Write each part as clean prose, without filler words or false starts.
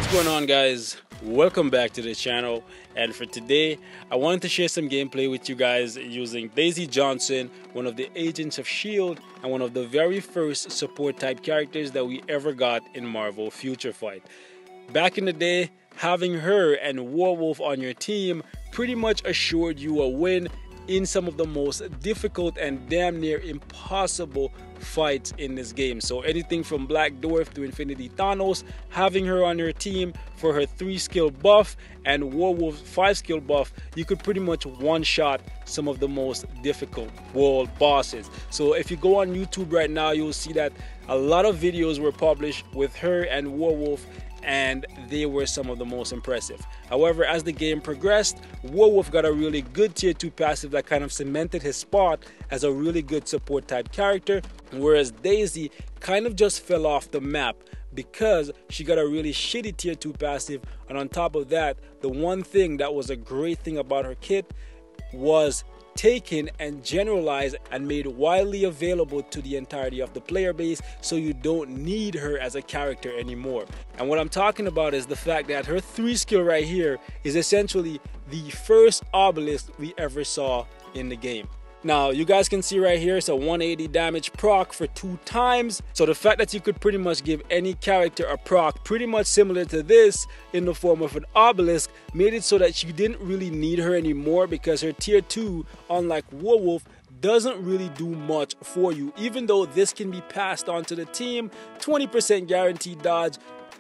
What's going on, guys? Welcome back to the channel, and for today I wanted to share some gameplay with you guys using Daisy Johnson, one of the Agents of S.H.I.E.L.D. and one of the very first support type characters that we ever got in Marvel Future Fight. Back in the day, having her and Werewolf on your team pretty much assured you a win in some of the most difficult and damn near impossible fights in this game. So anything from Black Dwarf to Infinity Thanos, having her on your team for her 3-skill buff and Werewolf's 5-skill buff, you could pretty much one-shot some of the most difficult world bosses. So if you go on YouTube right now, you'll see that a lot of videos were published with her and Werewolf, and they were some of the most impressive. However, as the game progressed, Werewolf got a really good tier 2 passive that kind of cemented his spot as a really good support type character, whereas Daisy kind of just fell off the map because she got a really shitty tier 2 passive. And on top of that, the one thing that was a great thing about her kit was taken and generalized and made widely available to the entirety of the player base, so you don't need her as a character anymore. And what I'm talking about is the fact that her 3-skill right here is essentially the first obelisk we ever saw in the game. Now you guys can see right here, it's a 180 damage proc for 2 times. So the fact that you could pretty much give any character a proc pretty much similar to this in the form of an obelisk made it so that you didn't really need her anymore, because her tier 2, unlike Werewolf, doesn't really do much for you. Even though this can be passed on to the team, 20% guaranteed dodge,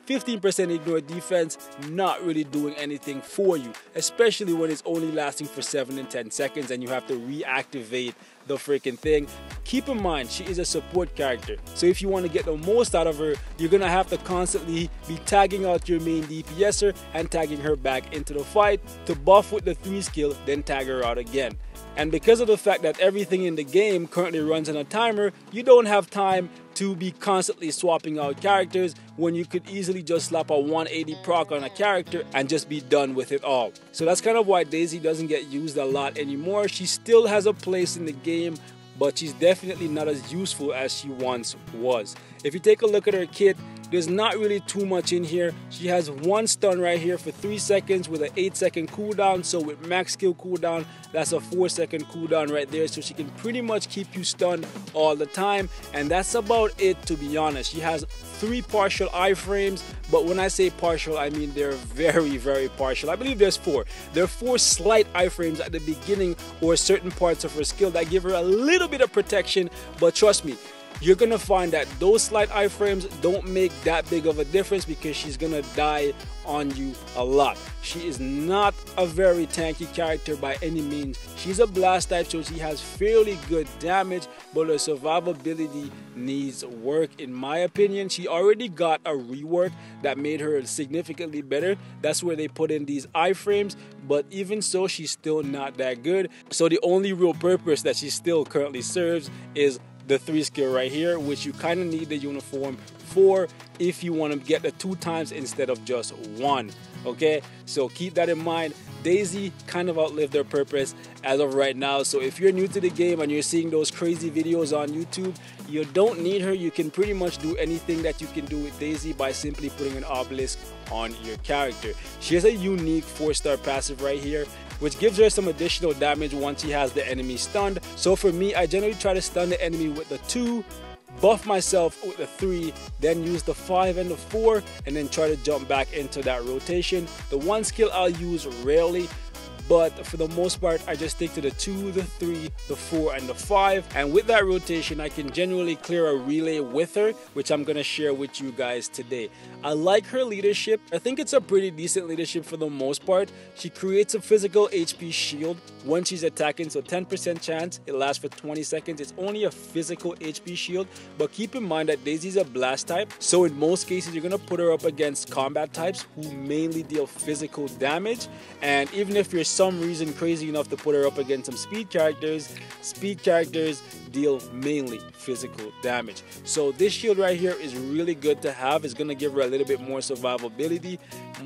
15% ignore defense, not really doing anything for you, especially when it's only lasting for 7 and 10 seconds and you have to reactivate the freaking thing. Keep in mind, she is a support character, so if you want to get the most out of her, you're gonna have to constantly be tagging out your main DPSer and tagging her back into the fight to buff with the 3-skill, then tag her out again. And because of the fact that everything in the game currently runs on a timer, you don't have time to be constantly swapping out characters when you could easily just slap a 180 proc on a character and just be done with it all. So that's kind of why Daisy doesn't get used a lot anymore. She still has a place in the game, but she's definitely not as useful as she once was. If you take a look at her kit, there's not really too much in here. She has 1 stun right here for 3 seconds with an 8-second cooldown. So with max skill cooldown, that's a 4-second cooldown right there. So she can pretty much keep you stunned all the time. And that's about it, to be honest. She has 3 partial iframes, but when I say partial, I mean they're very, very partial. I believe there's 4. There are 4 slight iframes at the beginning or certain parts of her skill that give her a little bit of protection, but trust me, you're gonna find that those slight iframes don't make that big of a difference because she's gonna die on you a lot. She is not a very tanky character by any means. She's a blast type, so she has fairly good damage, but her survivability needs work in my opinion. She already got a rework that made her significantly better. That's where they put in these iframes, but even so, she's still not that good. So the only real purpose that she still currently serves is the 3-skill right here, which you kind of need the uniform for if you want to get the 2 times instead of just 1. Okay, so keep that in mind. Daisy kind of outlived their purpose as of right now. So if you're new to the game and you're seeing those crazy videos on YouTube, you don't need her. You can pretty much do anything that you can do with Daisy by simply putting an obelisk on your character. She has a unique 4-star passive right here, which gives her some additional damage once she has the enemy stunned. So for me, I generally try to stun the enemy with the 2, buff myself with the 3, then use the 5 and the 4, and then try to jump back into that rotation. The 1 skill I'll use rarely, but for the most part I just stick to the 2, the 3, the 4, and the 5, and with that rotation I can generally clear a relay with her, which I'm gonna share with you guys today. I like her leadership. I think it's a pretty decent leadership for the most part. She creates a physical HP shield when she's attacking, so 10% chance, it lasts for 20 seconds. It's only a physical HP shield, but keep in mind that Daisy's a blast type, so in most cases you're gonna put her up against combat types who mainly deal physical damage. And even if you're some reason crazy enough to put her up against some speed characters deal mainly physical damage. So this shield right here is really good to have. It's gonna give her a little bit more survivability,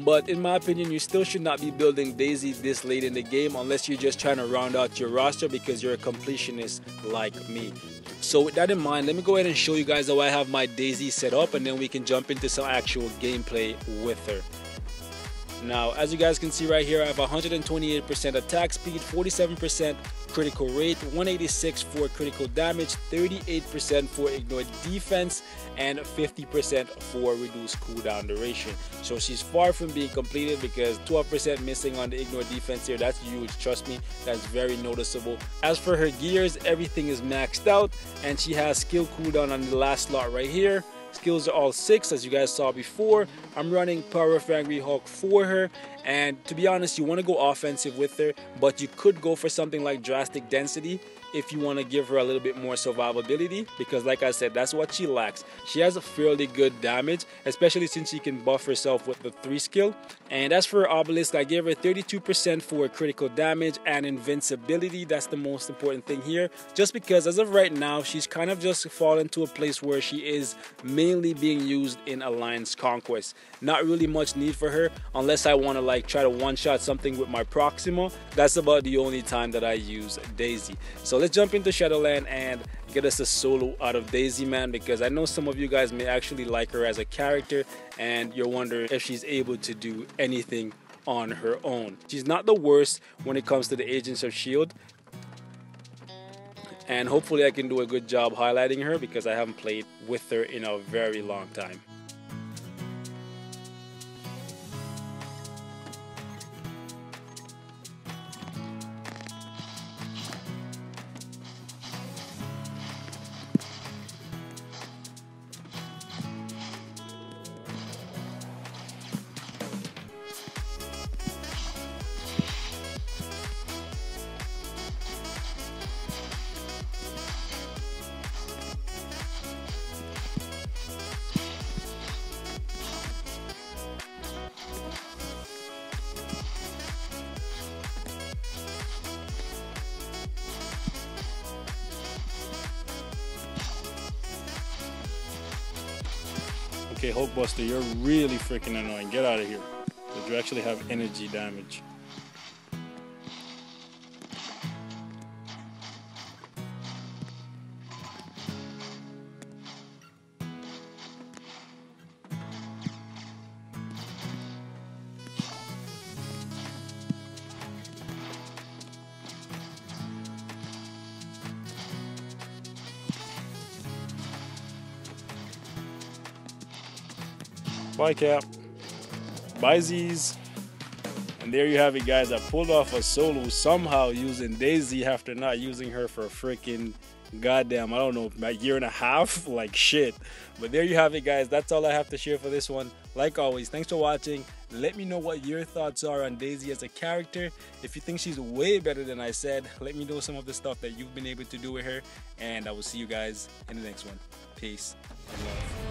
but in my opinion you still should not be building Daisy this late in the game unless you're just trying to round out your roster because you're a completionist like me. So with that in mind, let me go ahead and show you guys how I have my Daisy set up, and then we can jump into some actual gameplay with her. Now, as you guys can see right here, I have 128% attack speed, 47% critical rate, 186 for critical damage, 38% for ignored defense, and 50% for reduced cooldown duration. So she's far from being completed because 12% missing on the ignored defense here. That's huge, trust me, that's very noticeable. As for her gears, everything is maxed out, and she has skill cooldown on the last slot right here. Skills are all 6, as you guys saw before. I'm running Power of Angry Hulk for her, and to be honest, you want to go offensive with her, but you could go for something like Drastic Density if you want to give her a little bit more survivability, because like I said, that's what she lacks. She has a fairly good damage, especially since she can buff herself with the 3 skill. And as for her Obelisk, I gave her 32% for critical damage and invincibility. That's the most important thing here, just because as of right now, she's kind of just fallen to a place where she is mainly being used in Alliance Conquest. Not really much need for her unless I want to like try to one-shot something with my Proxima. That's about the only time that I use Daisy. So let's jump into Shadowland and get us a solo out of Daisy, man, because I know some of you guys may actually like her as a character and you're wondering if she's able to do anything on her own. She's not the worst when it comes to the Agents of S.H.I.E.L.D. and hopefully I can do a good job highlighting her because I haven't played with her in a very long time. Okay, Hulkbuster, you're really freaking annoying. Get out of here. But you actually have energy damage. Bye, Cap. Bye, Z's. And there you have it, guys. I pulled off a solo somehow using Daisy after not using her for a freaking goddamn, I don't know, a year and a half. Like shit. But there you have it, guys. That's all I have to share for this one. Like always, thanks for watching. Let me know what your thoughts are on Daisy as a character. If you think she's way better than I said, let me know some of the stuff that you've been able to do with her. And I will see you guys in the next one. Peace and love.